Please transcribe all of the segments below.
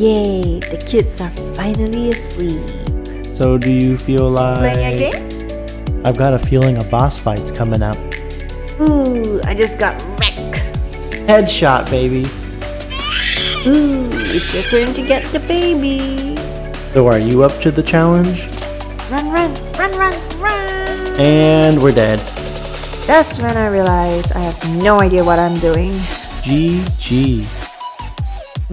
Yay, the kids are finally asleep. So do you feel like... Playing a game? I've got a feeling a boss fight's coming up. Ooh, I just got wrecked. Headshot, baby. Ooh, it's your turn to get the baby. So are you up to the challenge? Run, run, run, run, run. And we're dead. That's when I realized I have no idea what I'm doing. GG.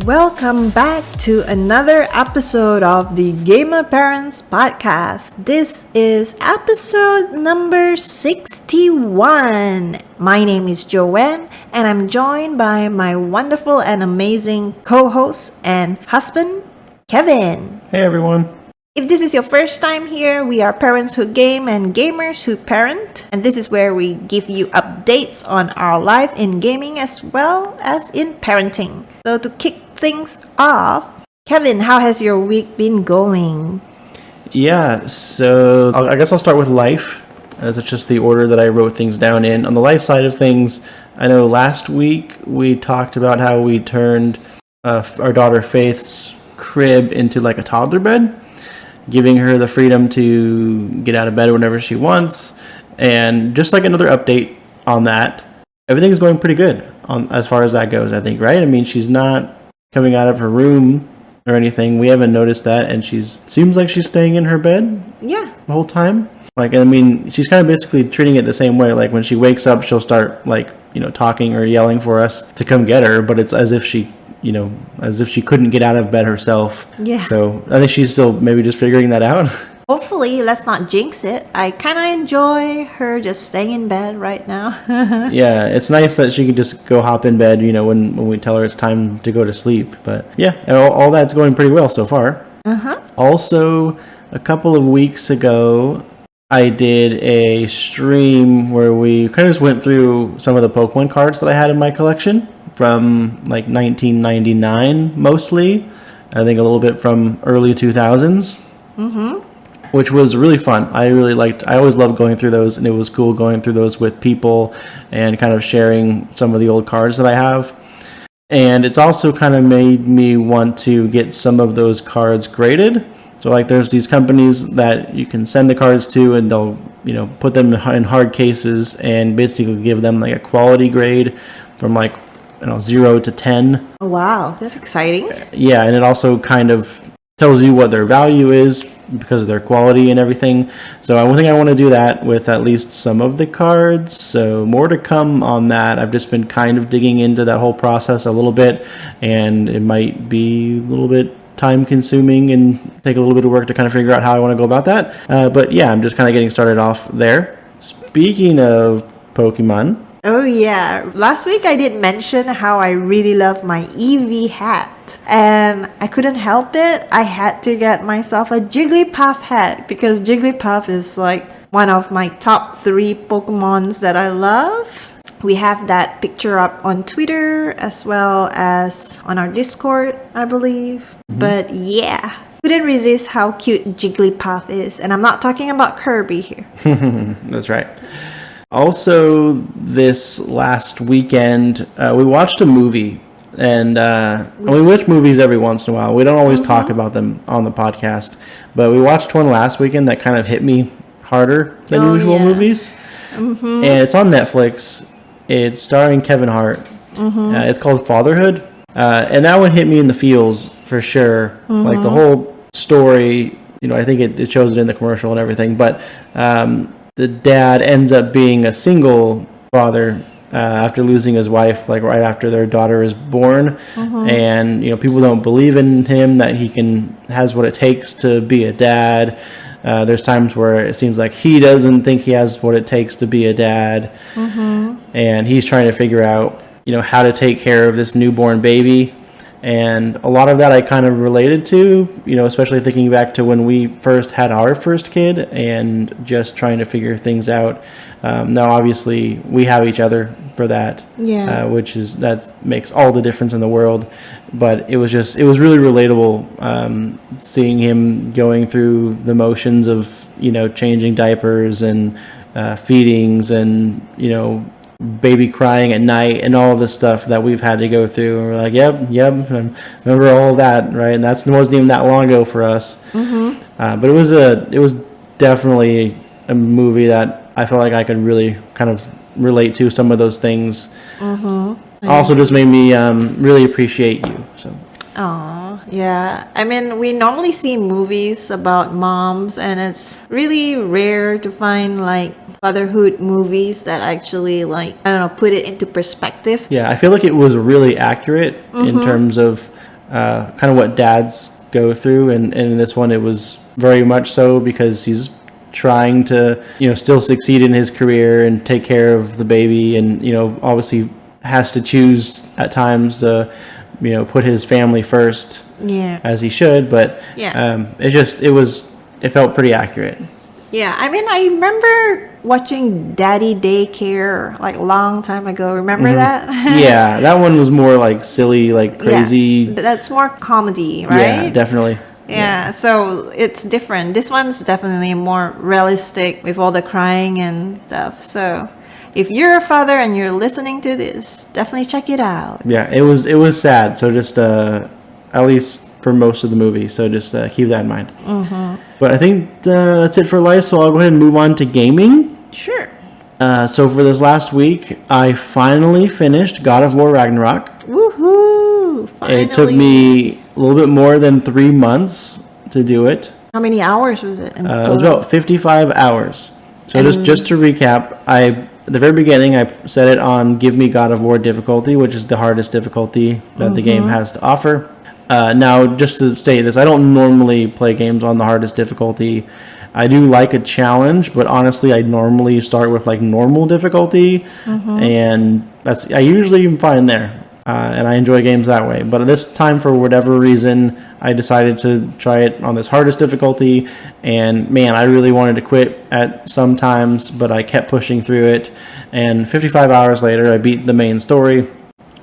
Welcome back to another episode of the Gamer Parents Podcast. This is episode number 61. My name is Joanne, and I'm joined by my wonderful and amazing co-host and husband, Kevin. Hey everyone. If this is your first time here, we are parents who game and gamers who parent. And this is where we give you updates on our life in gaming as well as in parenting. So to kick things off, Kevin, how has your week been going? Yeah, so I guess I'll start with life, as it's just the order that I wrote things down in. On the life side of things, I know last week we talked about how we turned our daughter Faith's crib into like a toddler bed, giving her the freedom to get out of bed whenever she wants. And just like another update on that, everything's going pretty good as far as that goes, I think, right? I mean, she's not coming out of her room or anything. We haven't noticed that, and seems like she's staying in her bed Yeah. the whole time. Like, I mean, she's kind of basically treating it the same way. Like, when she wakes up, she'll start, like, talking or yelling for us to come get her, but it's as if she couldn't get out of bed herself. Yeah. So I think she's still maybe just figuring that out. Hopefully, let's not jinx it. I kind of enjoy her just staying in bed right now. Yeah, it's nice that she can just go hop in bed, when we tell her it's time to go to sleep. But yeah, all that's going pretty well so far. Uh-huh. Also, a couple of weeks ago, I did a stream where we kind of just went through some of the Pokemon cards that I had in my collection from like 1999 mostly. I think a little bit from early 2000s. Mm-hmm. Which was really fun. I always loved going through those, and it was cool going through those with people and kind of sharing some of the old cards that I have. And it's also kind of made me want to get some of those cards graded. So like there's these companies that you can send the cards to, and they'll, put them in hard cases and basically give them like a quality grade from like, 0 to 10. Wow, that's exciting. Yeah, and it also kind of tells you what their value is because of their quality and everything. So I think I want to do that with at least some of the cards. So more to come on that. I've just been kind of digging into that whole process a little bit, and it might be a little bit time consuming and take a little bit of work to kind of figure out how I want to go about that. But yeah, I'm just kind of getting started off there. Speaking of Pokemon. Oh yeah, last week I did mention how I really love my Eevee hat, and I couldn't help it. I had to get myself a Jigglypuff hat because Jigglypuff is like one of my top 3 Pokemons that I love. We have that picture up on Twitter as well as on our Discord, I believe. Mm-hmm. But yeah, couldn't resist how cute Jigglypuff is, and I'm not talking about Kirby here. That's right. Also, this last weekend, we watched a movie, and we watch movies every once in a while. We don't always talk about them on the podcast, but we watched one last weekend that kind of hit me harder than usual movies. Mm-hmm. And it's on Netflix. It's starring Kevin Hart. Mm-hmm. It's called Fatherhood, and that one hit me in the feels for sure. Mm-hmm. Like the whole story, I think it shows it in the commercial and everything, but the dad ends up being a single father after losing his wife, like right after their daughter is born. Mm-hmm. And people don't believe in him that he has what it takes to be a dad. There's times where it seems like he doesn't think he has what it takes to be a dad. Mm-hmm. And he's trying to figure out how to take care of this newborn baby. And a lot of that I kind of related to, especially thinking back to when we first had our first kid and just trying to figure things out. Now, obviously, we have each other for that, that makes all the difference in the world. But it was really relatable seeing him going through the motions of, changing diapers and feedings and, baby crying at night and all the stuff that we've had to go through. And we're like, yep, I remember all of that, right? And that wasn't even that long ago for us. But it was definitely a movie that I felt like I could really kind of relate to some of those things. Also just made me really appreciate you. So. Oh, yeah. I mean, we normally see movies about moms, and it's really rare to find like fatherhood movies that actually, like, I don't know, put it into perspective. Yeah, I feel like it was really accurate in terms of kind of what dads go through, and in this one it was very much so, because he's trying to, still succeed in his career and take care of the baby, and obviously has to choose at times to put his family first, as he should, but it felt pretty accurate. Yeah, I mean, I remember watching Daddy Daycare like a long time ago. Remember that? Yeah, that one was more like silly, like crazy. Yeah, that's more comedy, right? Yeah, definitely. Yeah, so it's different. This one's definitely more realistic with all the crying and stuff. So if you're a father and you're listening to this, definitely check it out. Yeah, it was sad. So just at least for most of the movie. So just keep that in mind. But I think that's it for life. So I'll go ahead and move on to gaming. Sure. So for this last week, I finally finished God of War Ragnarok. Woohoo! Finally. It took me a little bit more than 3 months to do it. How many hours was it? It was about 55 hours. So just to recap, at the very beginning, I set it on Give Me God of War difficulty, which is the hardest difficulty that the game has to offer. Now, just to say this, I don't normally play games on the hardest difficulty. I do like a challenge, but honestly, I normally start with like normal difficulty, and I usually am fine there, and I enjoy games that way. But this time, for whatever reason, I decided to try it on this hardest difficulty, and man, I really wanted to quit at some times, but I kept pushing through it, and 55 hours later, I beat the main story.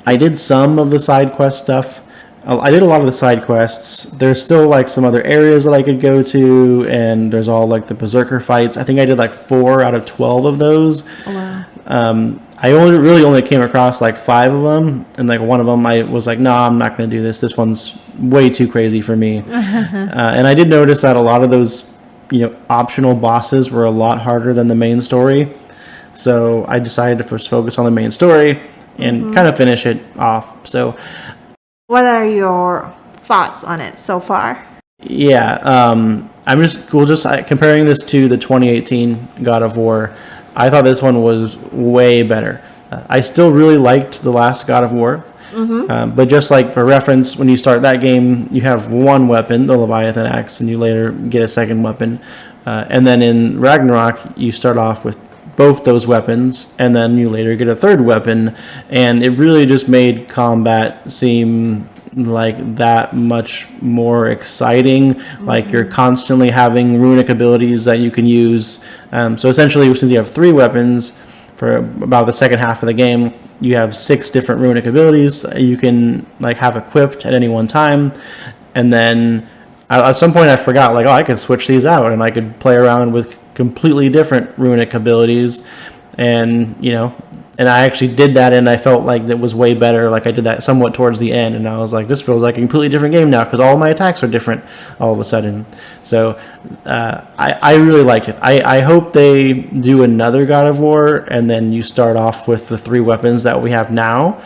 I did some of the side quest stuff. I did a lot of the side quests. There's still like some other areas that I could go to, and there's all like the berserker fights. I think I did like 4 out of 12 of those. Wow. I only came across like 5 of them, and like one of them I was like, no, I'm not going to do this. This one's way too crazy for me. And I did notice that a lot of those, optional bosses were a lot harder than the main story. So I decided to first focus on the main story and kind of finish it off. So. What are your thoughts on it so far? Yeah, we'll just comparing this to the 2018 God of War. I thought this one was way better. I still really liked the last God of War, but just like for reference, when you start that game, you have one weapon, the Leviathan axe, and you later get a second weapon. And then in Ragnarok, you start off with both those weapons, and then you later get a third weapon, and it really just made combat seem like that much more exciting. Like you're constantly having runic abilities that you can use. So essentially, since you have 3 weapons for about the second half of the game, you have 6 different runic abilities you can like have equipped at any one time. And then at some point I forgot, like, I could switch these out and I could play around with completely different runic abilities, and and I actually did that, and I felt like that was way better. Like I did that somewhat towards the end, and I was like, this feels like a completely different game now because all my attacks are different all of a sudden. So I really liked it. I hope they do another God of War, and then you start off with the 3 weapons that we have now.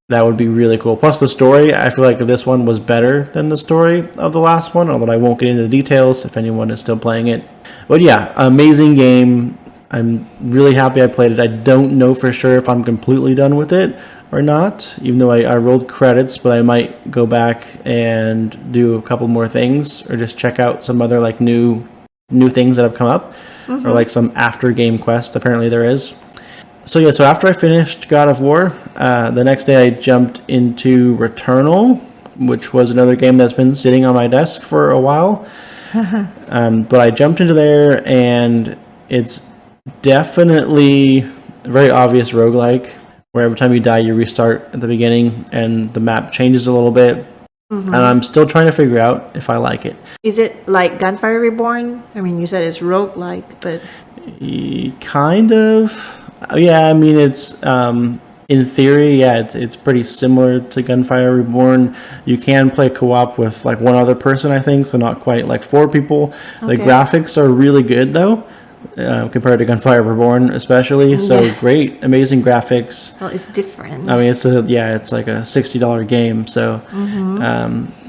That would be really cool. Plus the story, I feel like this one was better than the story of the last one, although I won't get into the details if anyone is still playing it. But yeah, amazing game. I'm really happy I played it. I don't know for sure if I'm completely done with it or not, even though I rolled credits, but I might go back and do a couple more things, or just check out some other like new things that have come up, or like some after game quest apparently there is. So after I finished God of War, the next day I jumped into Returnal, which was another game that's been sitting on my desk for a while. But I jumped into there, and it's definitely a very obvious roguelike, where every time you die you restart at the beginning and the map changes a little bit. And I'm still trying to figure out if I like it. Is it like Gunfire Reborn? I mean, you said it's roguelike, but Kind of. Yeah, I mean, it's in theory, yeah, it's pretty similar to Gunfire Reborn. You can play co-op with like one other person, I think, so not quite like 4 people. The Okay. graphics are really good though, compared to Gunfire Reborn, especially. So Yeah. great, amazing graphics. Well, it's different. I mean, it's like a $60 game, so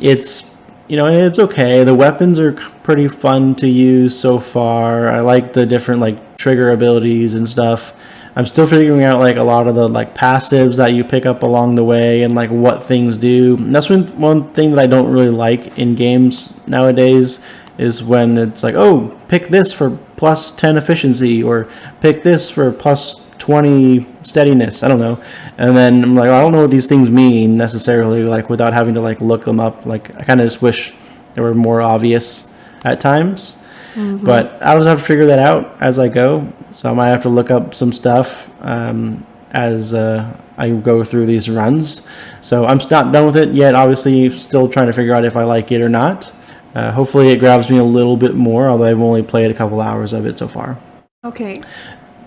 it's it's okay. The weapons are pretty fun to use so far. I like the different like trigger abilities and stuff. I'm still figuring out like a lot of the like passives that you pick up along the way and like what things do. And that's one thing that I don't really like in games nowadays is when it's like, oh, pick this for plus 10 efficiency or pick this for plus 20 steadiness. I don't know. And then I'm like, I don't know what these things mean necessarily, like without having to like look them up. Like I kind of just wish they were more obvious at times. But I'll just have to figure that out as I go. So I might have to look up some stuff as I go through these runs. So I'm not done with it yet. Obviously, still trying to figure out if I like it or not. Hopefully, it grabs me a little bit more, although I've only played a couple hours of it so far. Okay.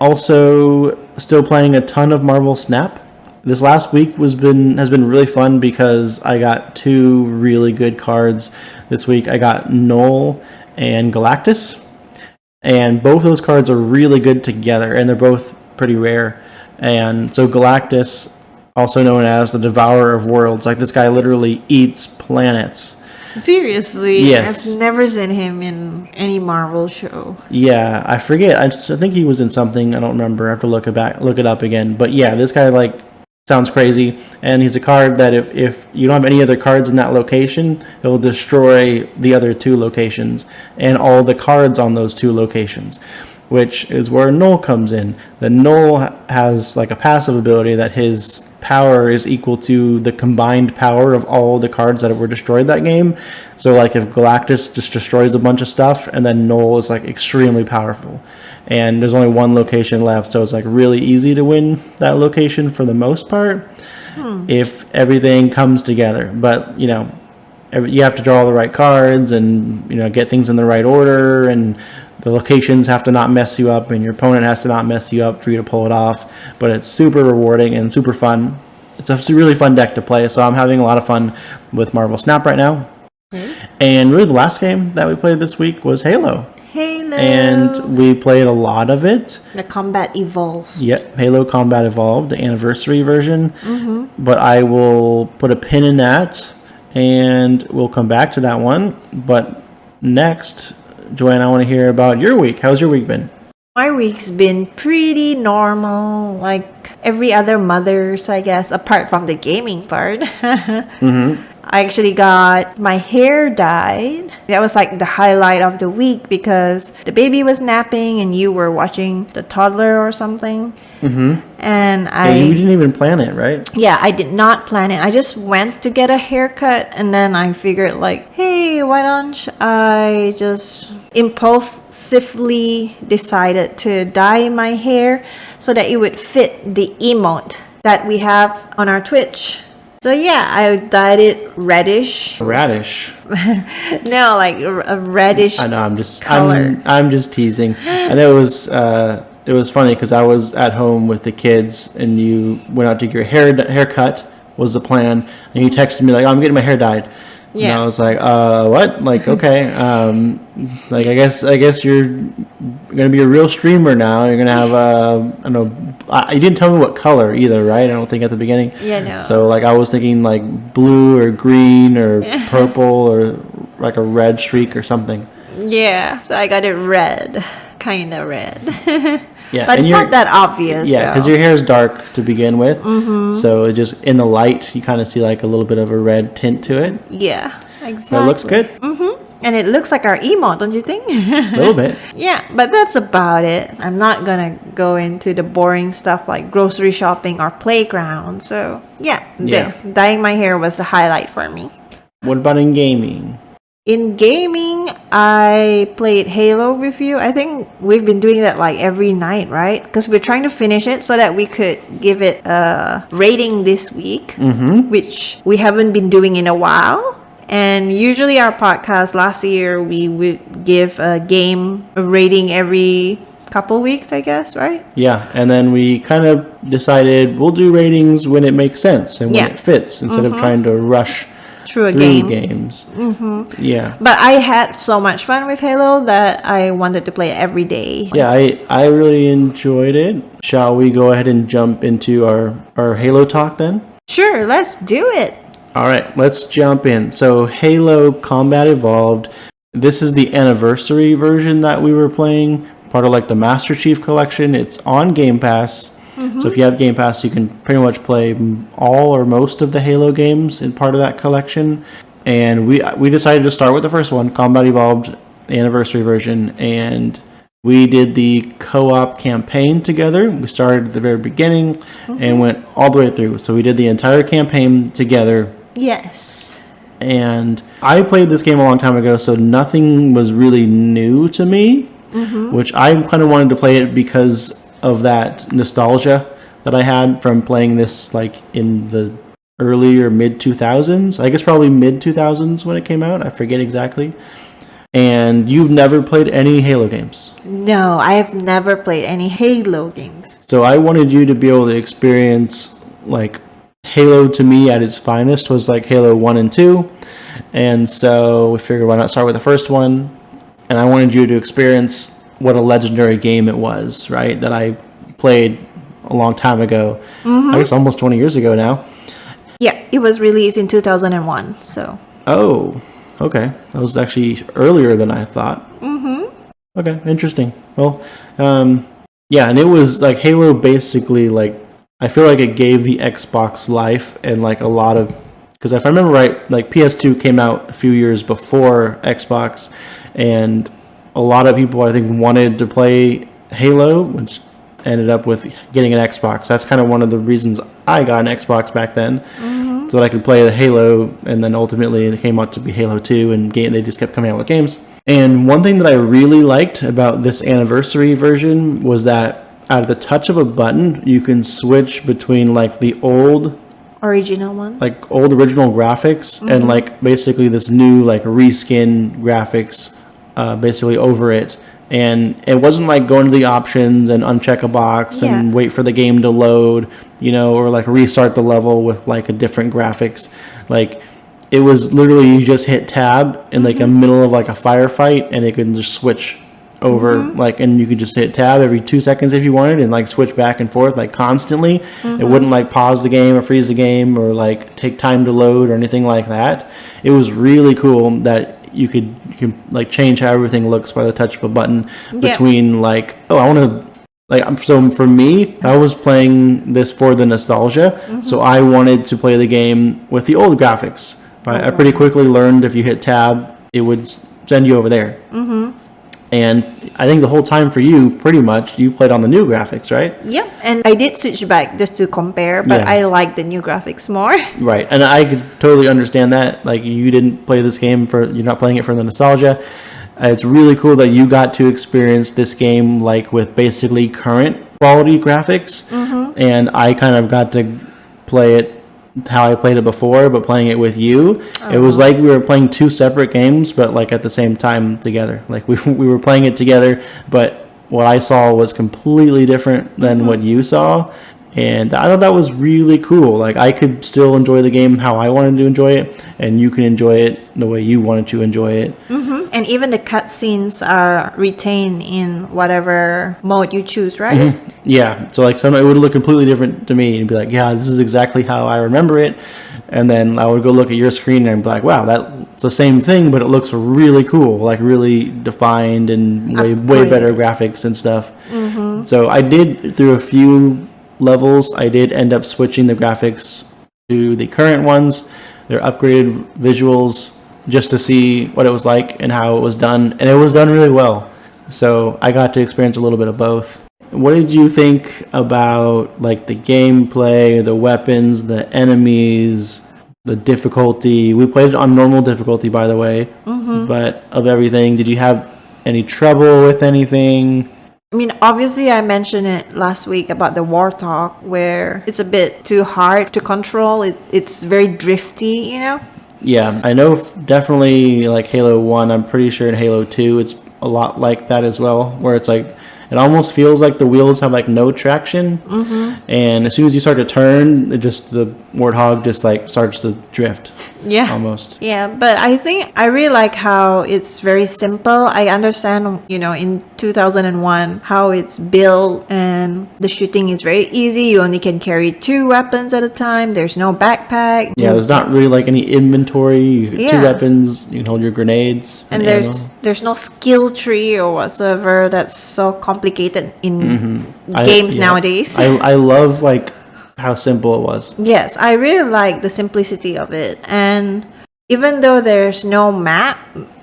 Also, still playing a ton of Marvel Snap. This last week has been really fun because I got 2 really good cards this week. I got Null and Galactus, and both those cards are really good together, and they're both pretty rare. And so Galactus, also known as the Devourer of Worlds, like this guy literally eats planets. Seriously? Yes. I've never seen him in any Marvel show. Yeah, I forget. I think he was in something. I don't remember. I have to look it up again. But yeah, this guy like sounds crazy, and he's a card that if you don't have any other cards in that location, it will destroy the other 2 locations and all the cards on those 2 locations, which is where Null comes in. The Null has like a passive ability that his power is equal to the combined power of all the cards that were destroyed that game. So like if Galactus just destroys a bunch of stuff, and then Null is like extremely powerful. And there's only 1 location left, so it's like really easy to win that location for the most part if everything comes together. But you have to draw the right cards and get things in the right order, and the locations have to not mess you up, and your opponent has to not mess you up for you to pull it off. But it's super rewarding and super fun. It's a really fun deck to play, so I'm having a lot of fun with Marvel Snap right now. And really the last game that we played this week was Halo. Halo. And we played a lot of it. The Combat Evolved. Yep, Halo Combat Evolved, the anniversary version. But I will put a pin in that, and we'll come back to that one. But next, Joanne, I want to hear about your week. How's your week been? My week's been pretty normal, like every other mother's, I guess, apart from the gaming part. I actually got my hair dyed. That was like the highlight of the week because the baby was napping and you were watching the toddler or something. And You didn't even plan it, right? Yeah, I did not plan it. I just went to get a haircut, and then I figured like, hey, why don't I just impulsively decided to dye my hair so that it would fit the emote that we have on our Twitch. So yeah, I dyed it reddish. Radish. No, like a reddish. I know. I'm just color. I'm just teasing. And it was funny because I was at home with the kids, and you went out to get your haircut was the plan, and you texted me like, "Oh, I'm getting my hair dyed." Yeah. And I was like, what? Like, okay. Like, I guess you're gonna be a real streamer now. You're gonna have I don't know. You didn't tell me what color either, right? I don't think at the beginning. Yeah, no. So like, I was thinking like blue or green or purple or like a red streak or something. Yeah, so I got it red, kind of red. Yeah, But it's not that obvious. Yeah, because your hair is dark to begin with, so it just in the light you kind of see like a little bit of a red tint to it. Yeah, exactly. But it looks good. And it looks like our emote, don't you think? A little bit. Yeah, but that's about it. I'm not gonna go into the boring stuff like grocery shopping or playground. So yeah. Dyeing my hair was the highlight for me. What about in gaming? In gaming, I played Halo with you. I think we've been doing that like every night, right? Because we're trying to finish it so that we could give it a rating this week, which we haven't been doing in a while. And usually our podcast last year, we would give a game a rating every couple weeks, I guess, right? Yeah, and then we kind of decided we'll do ratings when it makes sense and when it fits instead of trying to rush Through games. Yeah. But I had so much fun with Halo that I wanted to play it every day. Yeah, I really enjoyed it. Shall we go ahead and jump into our Halo talk then? Sure, let's do it. All right, let's jump in. So Halo Combat Evolved. This is the anniversary version that we were playing, part of like the Master Chief Collection. It's on Game Pass. So if you have Game Pass, you can pretty much play all or most of the Halo games in part of that collection. And we decided to start with the first one, Combat Evolved Anniversary version, and we did the co-op campaign together. We started at the very beginning and went all the way through. So we did the entire campaign together. Yes. And I played this game a long time ago, so nothing was really new to me, which I kind of wanted to play it because of that nostalgia that I had from playing this like in the early or mid 2000s. I guess probably mid 2000s when it came out. I forget exactly. And you've never played any Halo games? No, I have never played any Halo games. So I wanted you to be able to experience like Halo to me at its finest was like Halo 1 and 2. And so we figured why not start with the first one. And I wanted you to experience what a legendary game it was, right? That I played a long time ago. I guess almost 20 years ago now. Yeah, it was released in 2001, so. Oh, okay. That was actually earlier than I thought. Okay, interesting. Well, yeah, and it was like Halo basically like, I feel like it gave the Xbox life and like a lot of, because if I remember right, like PS2 came out a few years before Xbox, and a lot of people I think wanted to play Halo, which ended up with getting an Xbox. That's kind of one of the reasons I got an Xbox back then, so that I could play the Halo, and then ultimately it came out to be Halo 2, and they just kept coming out with games. And one thing that I really liked about this anniversary version was that out of the touch of a button, you can switch between like the old Original one? like old original graphics and like basically this new like reskin graphics basically over it. And it wasn't like going to the options and uncheck a box and wait for the game to load, you know, or like restart the level with like a different graphics. Like it was literally you just hit tab in like a middle of like a firefight and it could just switch over like, and you could just hit tab every 2 seconds if you wanted and like switch back and forth like constantly. It wouldn't like pause the game or freeze the game or like take time to load or anything like that. It was really cool that you can like change how everything looks by the touch of a button between like, oh, I want to like, so for me, I was playing this for the nostalgia, so I wanted to play the game with the old graphics. But I pretty quickly learned if you hit tab, it would send you over there. And I think the whole time for you, pretty much, you played on the new graphics, right? Yep, and I did switch back just to compare, but I like the new graphics more. Right, and I could totally understand that. Like, you didn't play this game you're not playing it for the nostalgia. It's really cool that you got to experience this game, like, with basically current quality graphics. And I kind of got to play it how I played it before, but playing it with you, it was like we were playing two separate games, but like at the same time together. Like we were playing it together, but what I saw was completely different than what you saw, and I thought that was really cool. Like I could still enjoy the game how I wanted to enjoy it, and you can enjoy it the way you wanted to enjoy it. And even the cutscenes are retained in whatever mode you choose, right? Yeah, so like sometimes it would look completely different to me and be like, yeah, this is exactly how I remember it. And then I would go look at your screen and be like, wow, that's the same thing, but it looks really cool, like really defined and way better graphics and stuff. So I did, through a few levels, I did end up switching the graphics to the current ones, their upgraded visuals, just to see what it was like and how it was done. And it was done really well. So I got to experience a little bit of both. What did you think about like the gameplay, the weapons, the enemies, the difficulty? We played it on normal difficulty, by the way, but of everything, did you have any trouble with anything? I mean, obviously, I mentioned it last week about the Warthog, where it's a bit too hard to control. It's very drifty, you know? Yeah, I know definitely like Halo 1, I'm pretty sure in Halo 2, it's a lot like that as well, where it's like, it almost feels like the wheels have like no traction. And as soon as you start to turn, the warthog just like starts to drift. Yeah. Almost. Yeah, but I think I really like how it's very simple. I understand, in 2001, how it's built and the shooting is very easy. You only can carry 2 weapons at a time. There's no backpack. Yeah, there's not really like any inventory. You get 2 Yeah. weapons. You can hold your grenades. And there's no skill tree or whatsoever that's so complicated in games nowadays. I love like how simple it was. Yes, I really like the simplicity of it. And even though there's no map,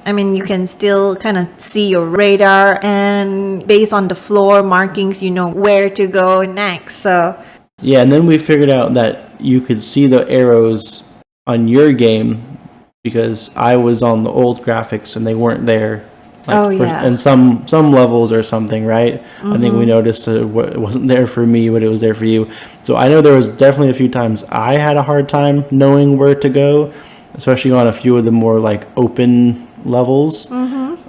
I mean, you can still kind of see your radar, and based on the floor markings, you know where to go next. So yeah, and then we figured out that you could see the arrows on your game because I was on the old graphics and they weren't there. And some levels or something, right? I think we noticed it wasn't there for me, but it was there for you. So I know there was definitely a few times I had a hard time knowing where to go, especially on a few of the more like open levels.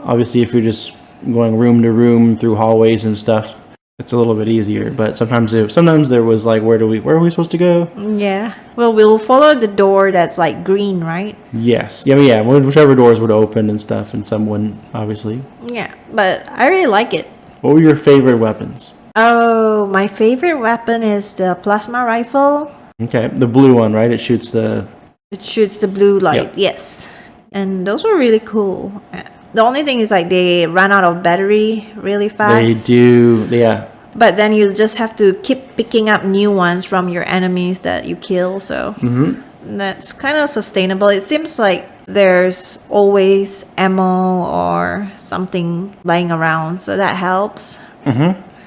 Obviously, if you're just going room to room through hallways and stuff, it's a little bit easier. But sometimes there was like, where are we supposed to go? Yeah. Well, we'll follow the door that's like green, right? Yes. Yeah. Whichever doors would open and stuff, and some wouldn't, obviously. Yeah, but I really like it. What were your favorite weapons? Oh, my favorite weapon is the plasma rifle. Okay, the blue one, right? It shoots the blue light. Yep. Yes. And those were really cool. The only thing is like they run out of battery really fast. They do, yeah. But then you just have to keep picking up new ones from your enemies that you kill. So that's kind of sustainable. It seems like there's always ammo or something lying around. So that helps.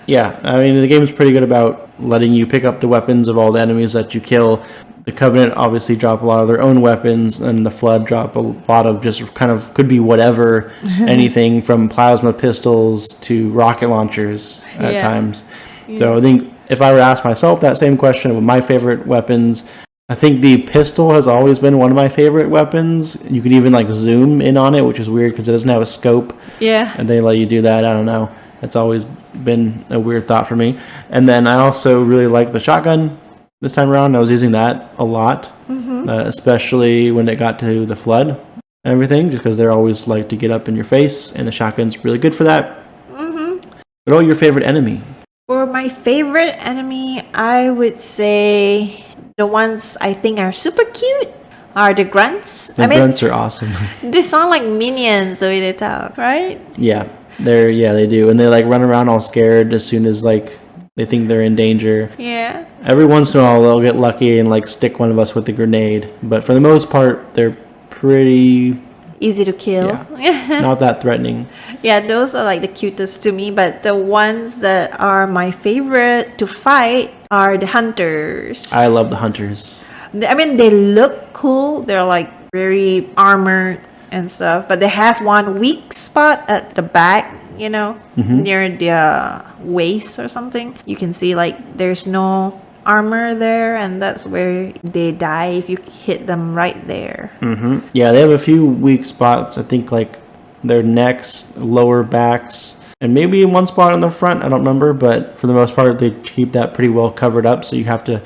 Yeah, I mean, the game's pretty good about letting you pick up the weapons of all the enemies that you kill. The Covenant obviously drop a lot of their own weapons, and the Flood drop a lot of just kind of could be whatever, anything from plasma pistols to rocket launchers at times. Yeah. So I think if I were to ask myself that same question with my favorite weapons, I think the pistol has always been one of my favorite weapons. You could even like zoom in on it, which is weird because it doesn't have a scope. Yeah. And they let you do that. I don't know. It's always been a weird thought for me. And then I also really like the shotgun. This time around, I was using that a lot, especially when it got to the Flood and everything, just because they're always like to get up in your face, and the shotgun's really good for that. What about your favorite enemy? For my favorite enemy, I would say the ones I think are super cute are the grunts. Grunts are awesome. They sound like minions the way they talk, right? Yeah, they do, and they like run around all scared as soon as like they think they're in danger. Yeah. Every once in a while, they'll get lucky and like stick one of us with a grenade. But for the most part, they're pretty easy to kill. Yeah. Not that threatening. Yeah, those are like the cutest to me. But the ones that are my favorite to fight are the hunters. I love the hunters. I mean, they look cool. They're like very armored and stuff. But they have one weak spot at the back, near the waist or something. You can see like there's no armor there, and that's where they die if you hit them right there. Yeah, they have a few weak spots. I think like their necks, lower backs, and maybe one spot on the front. I don't remember, but for the most part, they keep that pretty well covered up. So you have to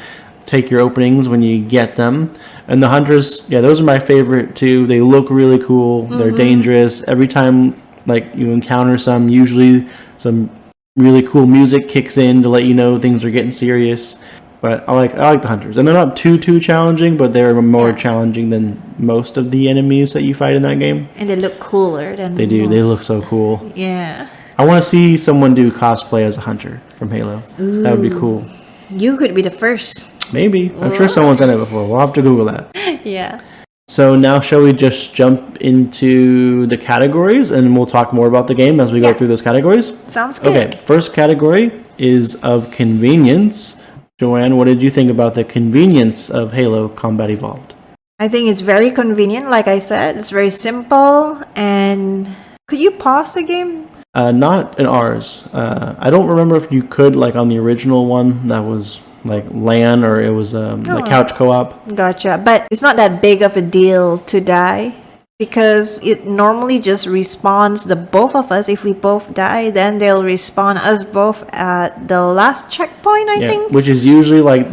take your openings when you get them. And the hunters, yeah, those are my favorite too. They look really cool. They're dangerous. Every time like you encounter some, usually some really cool music kicks in to let you know things are getting serious. But I like the hunters, and they're not too challenging, but they're more challenging than most of the enemies that you fight in that game. And they look cooler than they do. Most. They look so cool. Yeah. I want to see someone do cosplay as a hunter from Halo. Ooh. That would be cool. You could be the first. Maybe. I'm sure someone's done it before. We'll have to Google that. Yeah. So now shall we just jump into the categories, and we'll talk more about the game as we go through those categories? Sounds good. Okay, first category is of convenience. Joanne, what did you think about the convenience of Halo Combat Evolved? I think it's very convenient, like I said. It's very simple, and could you pause the game? Not in ours. I don't remember if you could, like on the original one that was like LAN, or it was like couch co-op. Gotcha. But it's not that big of a deal to die. because it normally just respawns the both of us. If we both die, then they'll respawn us both at the last checkpoint, I think. Which is usually like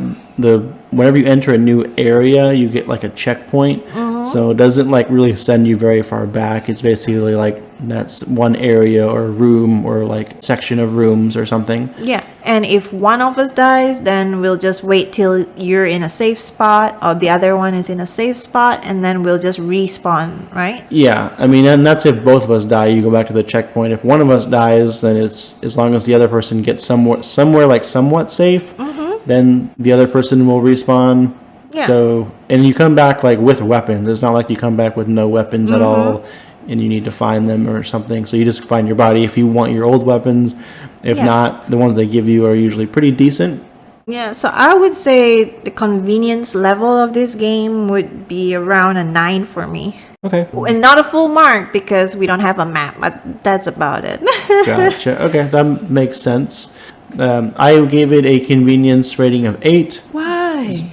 whenever you enter a new area, you get like a checkpoint. So it doesn't like really send you very far back. It's basically like that's one area or room or like section of rooms or something. Yeah, and if one of us dies, then we'll just wait till you're in a safe spot or the other one is in a safe spot, and then we'll just respawn, right? Yeah, I mean, and that's if both of us die, you go back to the checkpoint. If one of us dies, then it's as long as the other person gets somewhere like somewhat safe, then the other person will respawn. Yeah. So, and you come back like with weapons. It's not like you come back with no weapons at all and you need to find them or something. So you just find your body if you want your old weapons. If not, the ones they give you are usually pretty decent. Yeah, so I would say the convenience level of this game would be around a 9 for me. Okay. And not a full mark because we don't have a map, but that's about it. Gotcha. Okay, that makes sense. I gave it a convenience rating of 8. Why?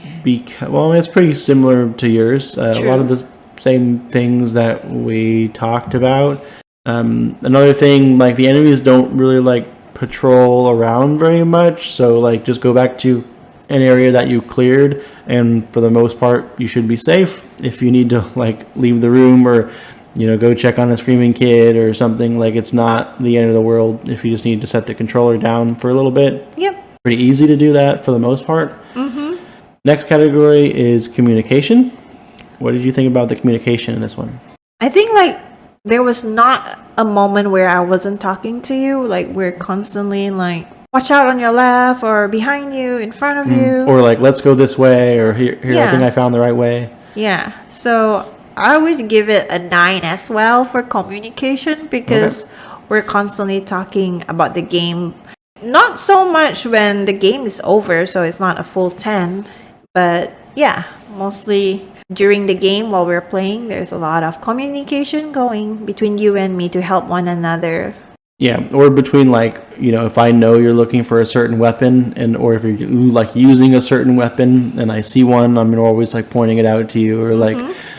Well, it's pretty similar to yours. A lot of the same things that we talked about. Another thing, like the enemies don't really like patrol around very much. So like just go back to an area that you cleared, and for the most part, you should be safe. If you need to like leave the room or go check on a screaming kid or something, like it's not the end of the world if you just need to set the controller down for a little bit. Yep. Pretty easy to do that for the most part. Next category is communication. What did you think about the communication in this one? I think like there was not a moment where I wasn't talking to you. Like we're constantly like, watch out on your left or behind you, in front of you. Or like, let's go this way, or here I think I found the right way. Yeah. So I would give it a 9 as well for communication because we're constantly talking about the game. Not so much when the game is over, so it's not a full 10. But yeah, mostly during the game while we're playing, there's a lot of communication going between you and me to help one another. Yeah, or between like, if I know you're looking for a certain weapon or if you're like using a certain weapon and I see one, I'm always like pointing it out to you or like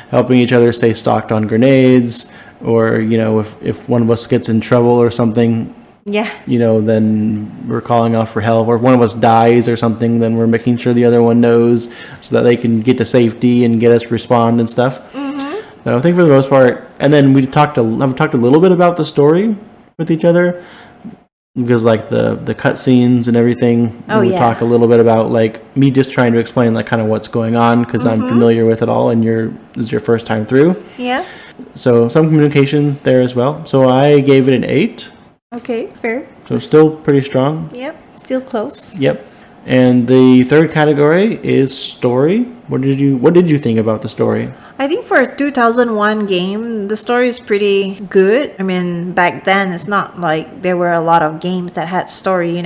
helping each other stay stocked on grenades or, if one of us gets in trouble or something, then we're calling off for help. Or if one of us dies or something, then we're making sure the other one knows so that they can get to safety and get us respond and stuff. So I think for the most part, and then I've talked a little bit about the story with each other because like the cutscenes and everything. We talk a little bit about like me just trying to explain like kind of what's going on because I'm familiar with it all and this is your first time through. Yeah. So some communication there as well. So I gave it an 8. Okay, fair. So still pretty strong. Yep, still close. Yep. And the third category is story. What did you think about the story? I think for a 2001 game, the story is pretty good. I mean, back then, it's not like there were a lot of games that had story,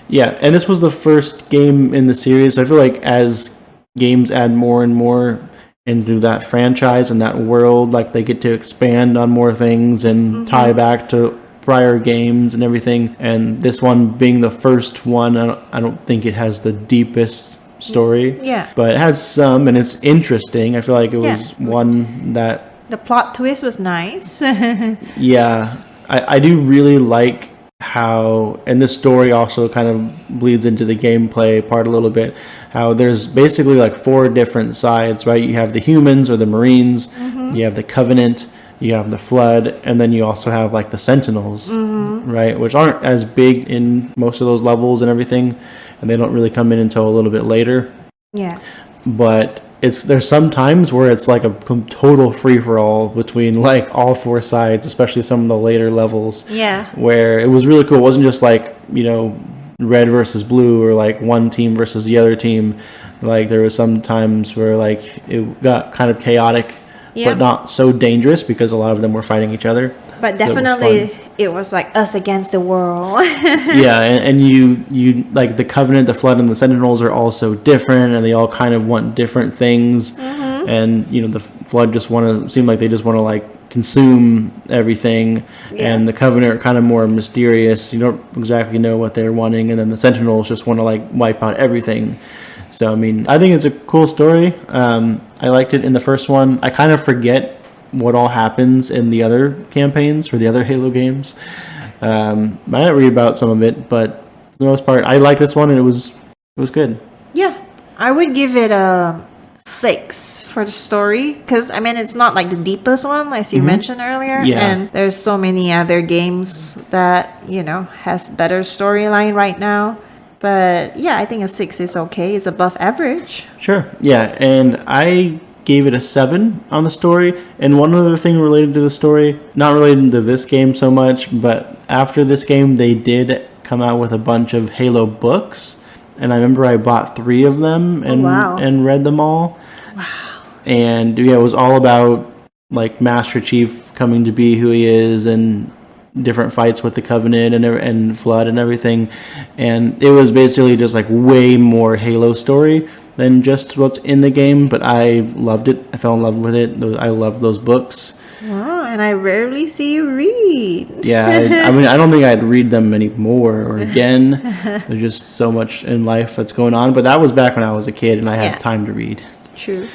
Yeah, and this was the first game in the series. I feel like as games add more and more into that franchise and that world, like they get to expand on more things and tie back to prior games and everything, and this one being the first one, I don't think it has the deepest story. Yeah. But it has some, and it's interesting. I feel like it was one that... The plot twist was nice. Yeah. I do really like how, and this story also kind of bleeds into the gameplay part a little bit, how there's basically like 4 different sides, right? You have the humans or the Marines, you have the Covenant, you have the Flood, and then you also have like the Sentinels, right? Which aren't as big in most of those levels and everything, and they don't really come in until a little bit later. Yeah. But there's some times where it's like a total free-for-all between like all 4 sides, especially some of the later levels. Yeah. Where it was really cool. It wasn't just like, red versus blue or like one team versus the other team. Like there was some times where like it got kind of chaotic. But not so dangerous because a lot of them were fighting each other. But definitely it was like us against the world. Yeah, and you like the Covenant, the Flood, and the Sentinels are also different, and they all kind of want different things. And the Flood seem like they just want to like consume everything, and the Covenant are kind of more mysterious. You don't exactly know what they're wanting, and then the Sentinels just want to like wipe out everything. So, I mean, I think it's a cool story. I liked it in the first one. I kind of forget what all happens in the other campaigns for the other Halo games. I didn't read about some of it, but for the most part, I liked this one and it was good. Yeah, I would give it a 6 for the story, because I mean it's not like the deepest one as you mentioned earlier, Yeah. and there's so many other games that has better storyline right now. But yeah, I think a 6 is okay. It's above average. Sure. Yeah, and I gave it a 7 on the story. And one other thing related to the story, not related to this game so much, but after this game, they did come out with a bunch of Halo books. And I remember I bought 3 of them and read them all. Wow. And yeah, it was all about like Master Chief coming to be who he is and different fights with the Covenant and Flood and everything. And it was basically just like way more Halo story than just what's in the game, but I loved it. I fell in love with it. I loved those books. Wow, and I rarely see you read. Yeah, I mean, I don't think I'd read them anymore or again. There's just so much in life that's going on, but that was back when I was a kid and I had time to read. True.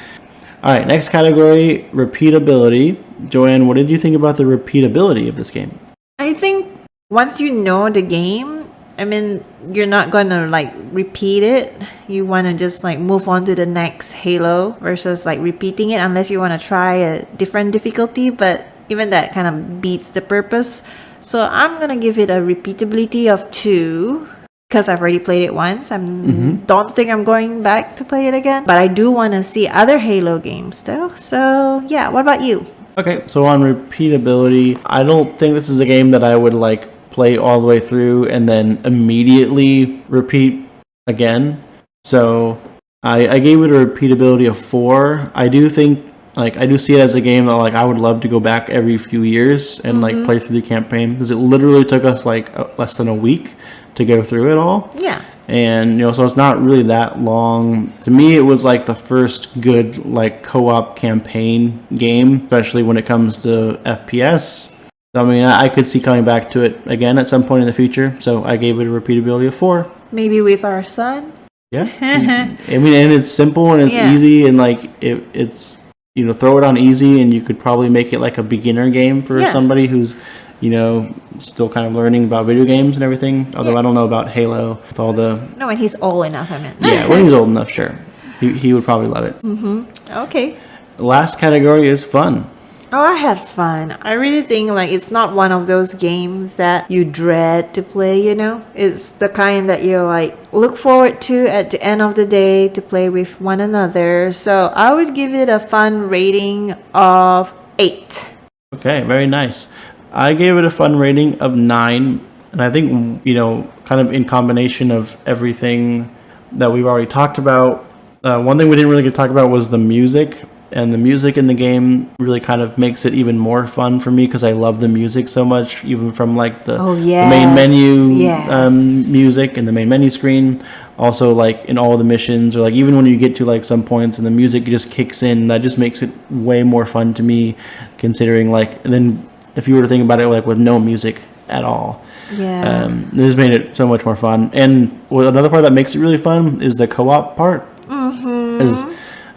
All right, next category, repeatability. Joanne, what did you think about the repeatability of this game? I think once you know the game, I mean, you're not gonna like repeat it. You wanna just like move on to the next Halo versus like repeating it unless you wanna try a different difficulty, but even that kind of beats the purpose. So I'm gonna give it a repeatability of 2 because I've already played it once. Don't think I'm going back to play it again, but I do wanna see other Halo games though. So yeah, what about you? Okay, so on repeatability, I don't think this is a game that I would like play all the way through and then immediately repeat again. So I gave it a repeatability of 4. I do think I do see it as a game that like I would love to go back every few years and like play through the campaign, because it literally took us like less than a week to go through it all. Yeah. And so it's not really that long. To me, it was like the first good like co-op campaign game, especially when it comes to FPS. So, I mean, I could see coming back to it again at some point in the future. So I gave it a repeatability of 4. Maybe with our son. Yeah. I mean, and it's simple and it's easy, and like it's throw it on easy, and you could probably make it like a beginner game for somebody who's still kind of learning about video games and everything. Although I don't know about Halo with all the... No, when he's old enough, I mean. Yeah, when he's old enough, sure. He would probably love it. Okay. The last category is fun. Oh, I had fun. I really think like it's not one of those games that you dread to play, It's the kind that you like look forward to at the end of the day to play with one another. So I would give it a fun rating of 8. Okay, very nice. I gave it a fun rating of 9, and I think, kind of in combination of everything that we've already talked about, one thing we didn't really get to talk about was the music, and the music in the game really kind of makes it even more fun for me because I love the music so much, even from like the main menu music and the main menu screen. Also, like in all the missions, or like even when you get to like some points and the music just kicks in, that just makes it way more fun to me, considering like, and then if you were to think about it like with no music at all. Yeah. This made it so much more fun. And another part that makes it really fun is the co-op part. Because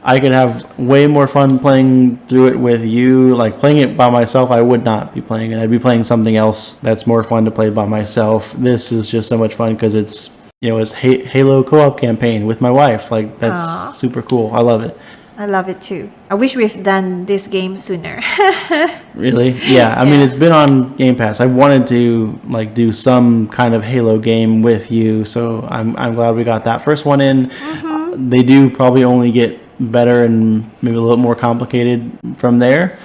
I could have way more fun playing through it with you. Like playing it by myself, I would not be playing it. I'd be playing something else that's more fun to play by myself. This is just so much fun because it's, it's Halo co-op campaign with my wife. Like that's super cool. I love it. I love it too. I wish we've done this game sooner. Really? Yeah. I mean, it's been on Game Pass. I wanted to like do some kind of Halo game with you, so I'm glad we got that first one in. They do probably only get better and maybe a little more complicated from there.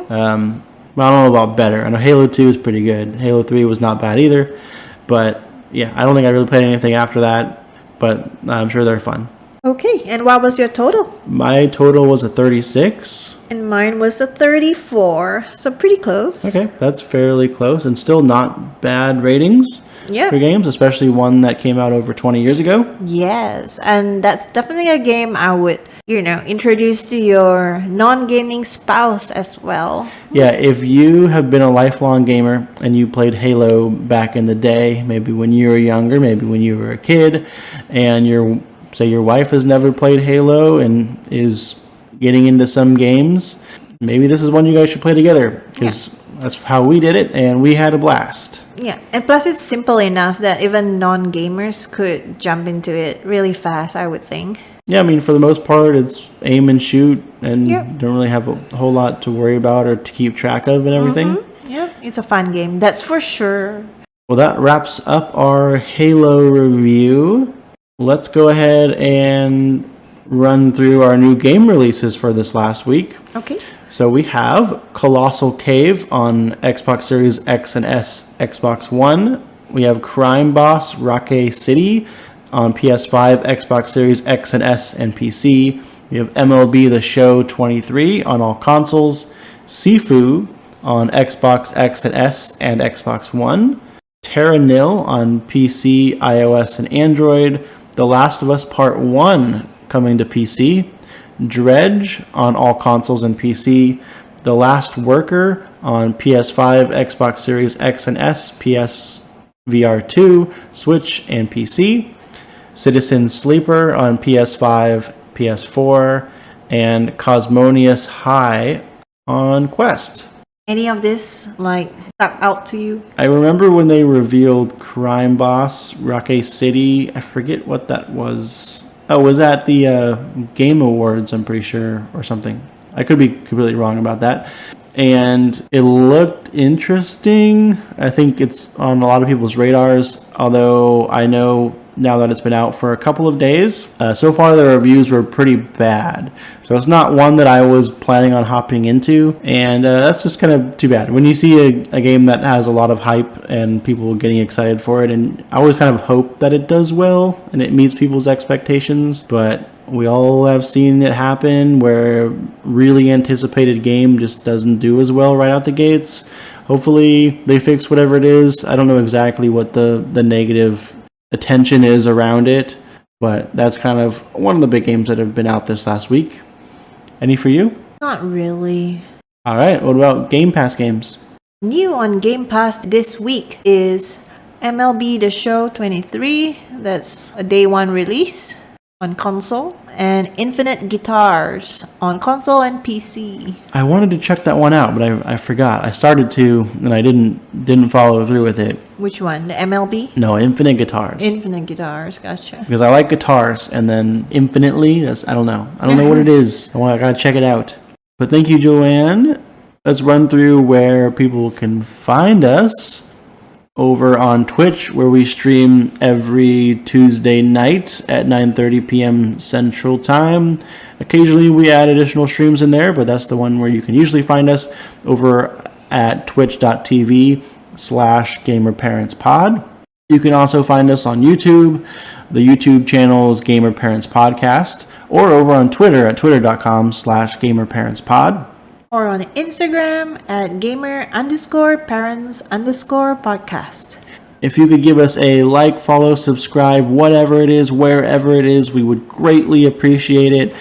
But I don't know about better. I know Halo 2 is pretty good. Halo 3 was not bad either. But yeah, I don't think I really played anything after that. But I'm sure they're fun. Okay, and what was your total? My total was a 36. And mine was a 34, so pretty close. Okay, that's fairly close and still not bad ratings for games, especially one that came out over 20 years ago. Yes, and that's definitely a game I would, introduce to your non-gaming spouse as well. Yeah, if you have been a lifelong gamer and you played Halo back in the day, maybe when you were younger, maybe when you were a kid, and say your wife has never played Halo and is getting into some games, maybe this is one you guys should play together, because that's how we did it, and we had a blast. Yeah, and plus it's simple enough that even non-gamers could jump into it really fast, I would think. Yeah, I mean, for the most part, it's aim and shoot, and don't really have a whole lot to worry about or to keep track of and everything. Yeah, it's a fun game, that's for sure. Well, that wraps up our Halo review. Let's go ahead and run through our new game releases for this last week. Okay. So we have Colossal Cave on Xbox Series X and S, Xbox One. We have Crime Boss Rocket City on PS5, Xbox Series X and S, and PC. We have MLB The Show 23 on all consoles. Sifu on Xbox X and S and Xbox One. Terra Nil on PC, iOS, and Android. The Last of Us Part 1 coming to PC. Dredge on all consoles and PC. The Last Worker on PS5, Xbox Series X and S, PS VR 2, Switch, and PC. Citizen Sleeper on PS5, PS4, and Cosmonius High on Quest. Any of this stuck out to you? I remember when they revealed Crime Boss Rocket City. I forget what that was. Oh, was that the Game Awards, I'm pretty sure, or something. I could be completely wrong about that. And it looked interesting. I think it's on a lot of people's radars, although I know now that it's been out for a couple of days. So far, the reviews were pretty bad. So it's not one that I was planning on hopping into, and that's just kind of too bad. When you see a game that has a lot of hype and people getting excited for it, and I always kind of hope that it does well and it meets people's expectations, but we all have seen it happen where really anticipated game just doesn't do as well right out the gates. Hopefully they fix whatever it is. I don't know exactly what the negative attention is around it, but that's kind of one of the big games that have been out this last week. Any for you? Not really. All right, what about Game Pass games? New on Game Pass this week is MLB The Show 23. That's a day one release on console. And Infinite Guitars on console and PC. I wanted to check that one out, but I forgot. I started to, and I didn't follow through with it. Which one? The MLB? No, Infinite Guitars. Infinite Guitars, gotcha. Because I like guitars, and then infinitely, I don't know what it is. I gotta check it out. But thank you, Joanne. Let's run through where people can find us. Over on Twitch, where we stream every Tuesday night at 9:30 p.m. Central Time. Occasionally we add additional streams in there, but that's the one where you can usually find us over at twitch.tv/GamerParentsPod. You can also find us on YouTube. The YouTube channel is Gamer Parents Podcast, or over on Twitter at twitter.com/GamerParentsPod. Or on Instagram at gamer_parents_podcast. If you could give us a like, follow, subscribe, whatever it is, wherever it is, we would greatly appreciate it.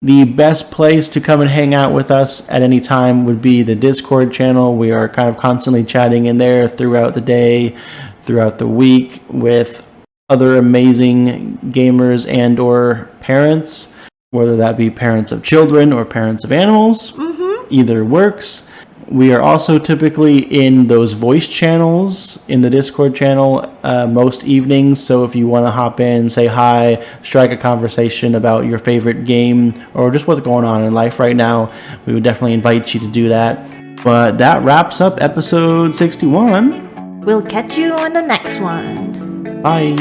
The best place to come and hang out with us at any time would be the Discord channel. We are kind of constantly chatting in there throughout the day, throughout the week, with other amazing gamers and or parents, whether that be parents of children or parents of animals. Either works. We are also typically in those voice channels in the Discord channel most evenings. So if you want to hop in, say hi, strike a conversation about your favorite game or just what's going on in life right now, we would definitely invite you to do that. But that wraps up episode 61. We'll catch you on the next one. Bye.